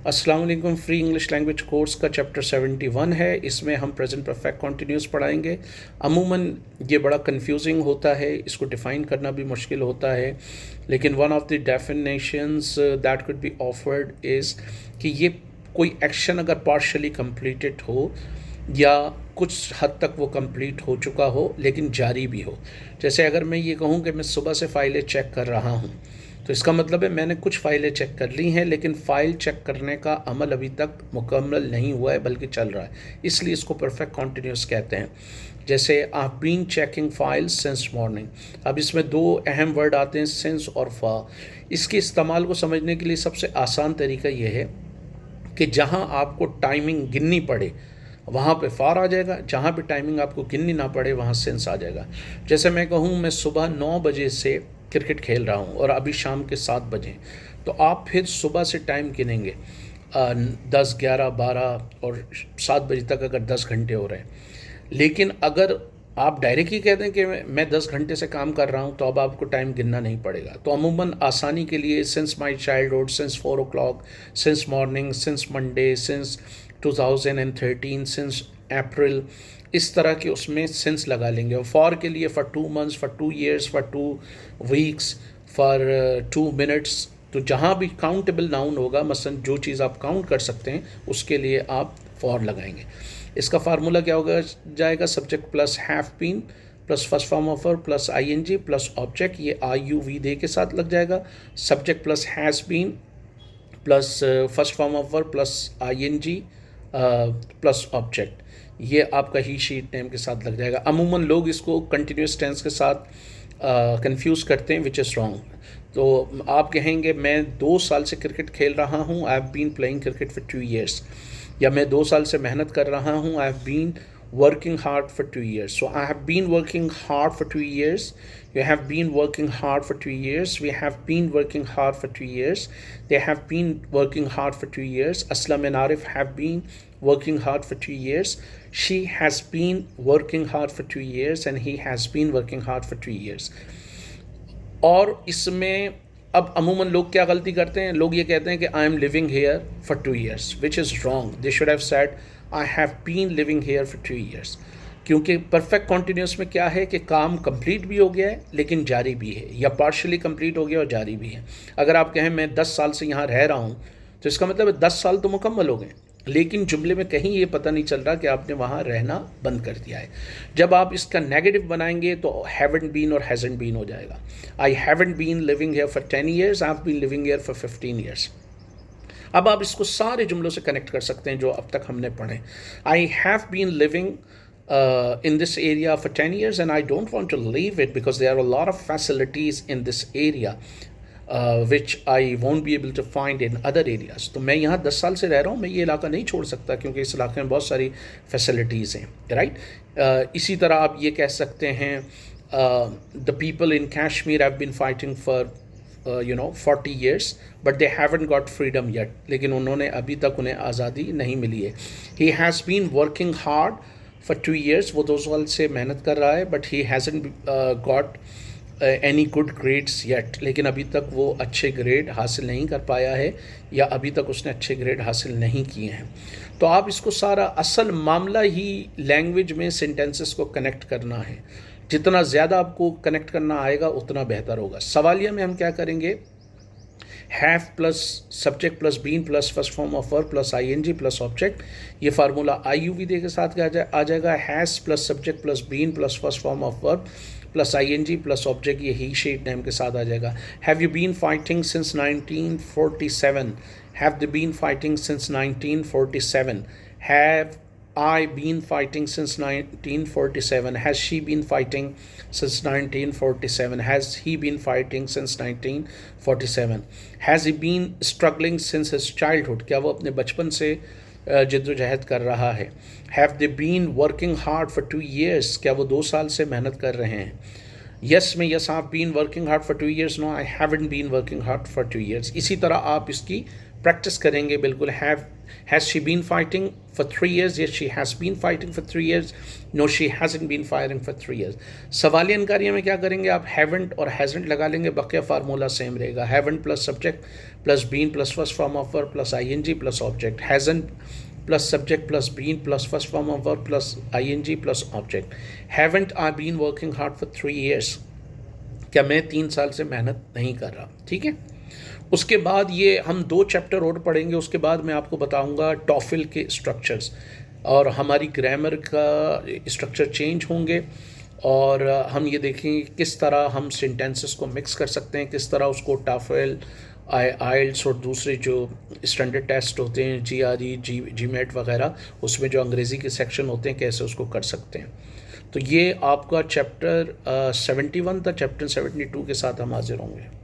अस्सलाम वालेकुम। Free English language course का चैप्टर 71 है। इसमें हम प्रेजेंट परफेक्ट कॉन्टिन्यूस पढ़ाएंगे। अमूमन ये बड़ा कंफ्यूजिंग होता है, इसको डिफ़ाइन करना भी मुश्किल होता है, लेकिन one of the definitions that could be offered is कि ये कोई एक्शन अगर पार्शली कंप्लीटेड हो या कुछ हद तक वो कंप्लीट हो चुका हो लेकिन जारी भी हो। जैसे अगर मैं ये कहूँ कि मैं सुबह से फ़ाइलें चेक कर रहा हूँ, तो इसका मतलब है मैंने कुछ फ़ाइलें चेक कर ली हैं, लेकिन फ़ाइल चेक करने का अमल अभी तक मुकम्मल नहीं हुआ है बल्कि चल रहा है, इसलिए इसको परफेक्ट कॉन्टिन्यूस कहते हैं। जैसे I been checking files since morning. अब इसमें दो अहम वर्ड आते हैं, सिंस और फा। इसके इस्तेमाल को समझने के लिए सबसे आसान तरीका यह है कि जहाँ आपको टाइमिंग गिननी पड़े वहाँ पे फार आ जाएगा, जहाँ पे टाइमिंग आपको गिननी ना पड़े वहाँ सेंस आ जाएगा। जैसे मैं कहूँ मैं सुबह 9 बजे से क्रिकेट खेल रहा हूँ और अभी शाम के 7 बजे, तो आप फिर सुबह से टाइम गिनेंगे 10, 11, 12 और 7 बजे तक अगर 10 घंटे हो रहे हैं। लेकिन अगर आप डायरेक्ट ही कह दें कि मैं 10 घंटे से काम कर रहा हूँ, तो अब आपको टाइम गिनना नहीं पड़ेगा। तो अमूमन आसानी के लिए since my childhood, since 4 o'clock, since morning, since Monday, since 2013, since April, इस तरह के उसमें सिंस लगा लेंगे। और फॉर के लिए for 2 months, for 2 years, for 2 weeks, for 2 minutes। तो जहाँ भी काउंटेबल नाउन होगा, मसलन जो चीज़ आप काउंट कर सकते हैं, उसके लिए आप फॉर लगाएंगे। इसका फार्मूला क्या होगा जाएगा, subject plus have been plus first form of verb plus ING plus object, ये आई यू वी दे के साथ लग जाएगा। Subject plus has been plus first form of verb plus ING plus object, ये आपका ही शीट नेम के साथ लग जाएगा। अमूमन लोग इसको कंटिन्यूस टेंस के साथ कंफ्यूज करते हैं, विच इज़ रॉन्ग। तो आप कहेंगे मैं 2 साल से क्रिकेट खेल रहा हूँ, I have been playing cricket for 2 years, या मैं 2 साल से मेहनत कर रहा हूँ, I have been working hard for 2 years. So I have been working hard for 2 years. You have been working hard for 2 years. We have been working hard for 2 years. They have been working hard for 2 years. Aslam and Arif have been working hard for 2 years. She has been working hard for 2 years and he has been working hard for 2 years. और इसमें अब अमूमन लोग क्या गलती करते हैं, लोग ये कहते हैं कि I am living here for 2 years, which is wrong. They should have said I have been living here for 2 years, क्योंकि परफेक्ट कॉन्टिन्यूस में क्या है कि काम कंप्लीट भी हो गया है लेकिन जारी भी है, या पार्शली कंप्लीट हो गया और जारी भी है। अगर आप कहें मैं 10 साल से यहाँ रह रहा हूँ, तो इसका मतलब है 10 साल तो मुकम्मल हो गए, लेकिन जुमले में कहीं ये पता नहीं चल रहा कि आपने वहाँ रहना बंद कर दिया है। जब आप इसका नेगेटिव बनाएंगे तो हैवंट बीन और हैजंट बीन हो जाएगा। I haven't been living here for 10 years, I have been living here for 15 years। अब आप इसको सारे जुमलों से कनेक्ट कर सकते हैं जो अब तक हमने पढ़े। I have been living in this area for 10 years and I don't want to leave it because there are a lot of facilities in this area which I won't be able to find in other areas. तो मैं यहाँ 10 साल से रह रहा हूँ, मैं ये इलाका नहीं छोड़ सकता क्योंकि इस इलाके में बहुत सारी फैसिलिटीज़ हैं, राइट। इसी तरह आप ये कह सकते हैं the people in Kashmir have been fighting for 40 years but they haven't got freedom yet, लेकिन उन्होंने अभी तक उन्हें आज़ादी नहीं मिली है। He has been working hard for 2 years, वो 2 साल से मेहनत कर रहा है, but he hasn't got any good grades yet, लेकिन अभी तक वो अच्छे ग्रेड हासिल नहीं कर पाया है या अभी तक उसने अच्छे ग्रेड हासिल नहीं किए हैं। तो आप इसको सारा असल मामला ही लैंग्वेज में सेंटेंसेस को कनेक्ट करना है। जितना ज़्यादा आपको कनेक्ट करना आएगा उतना बेहतर होगा। सवालिया में हम क्या करेंगे, have plus subject plus been plus first form of verb plus ING plus object, ये फार्मूला आईयूवी के साथ आ जाएगा। Has plus subject plus been plus first form of verb plus ING plus object, ये ही शीट नेम के साथ आ जाएगा। Have you been fighting since 1947, have they been fighting since 1947, have I been fighting since 1947, has she been fighting since 1947, has he been fighting since 1947, has he been struggling since his childhood, क्या वो अपने बचपन से जद्दोजहद कर रहा है। have they been working hard for 2 years, क्या वो 2 साल से मेहनत कर रहे हैं। yes में yes I've been working hard for 2 years, no I haven't been working hard for 2 years। इसी तरह आप इसकी प्रैक्टिस करेंगे बिल्कुल। Have Has she been fighting for 3 years? Yes, she has been fighting for 3 years. No, she hasn't been fighting for 3 years. सवालिया इनकारियों में क्या करेंगे आप? haven't और hasn't लगा लेंगे, बकिया फार्मूला सेम रहेगा. haven't plus subject plus been plus first form of verb plus ing plus object. hasn't plus subject plus been plus first form of verb plus ing plus object. haven't I been working hard for 3 years? क्या मैं 3 साल से मेहनत नहीं कर रहा? ठीक है. उसके बाद ये हम 2 चैप्टर और पढ़ेंगे. उसके बाद मैं आपको बताऊंगा टॉफिल के स्ट्रक्चर्स और हमारी ग्रामर का स्ट्रक्चर चेंज होंगे और हम ये देखेंगे किस तरह हम सेंटेंसेस को मिक्स कर सकते हैं, किस तरह उसको टॉफिल, आइल्स और दूसरे जो स्टैंडर्ड टेस्ट होते हैं GRE, GMAT वगैरह, उसमें जो अंग्रेज़ी के सेक्शन होते हैं कैसे उसको कर सकते हैं. तो ये आपका चैप्टर 71 था. चैप्टर 72 के साथ हम हाजिर होंगे.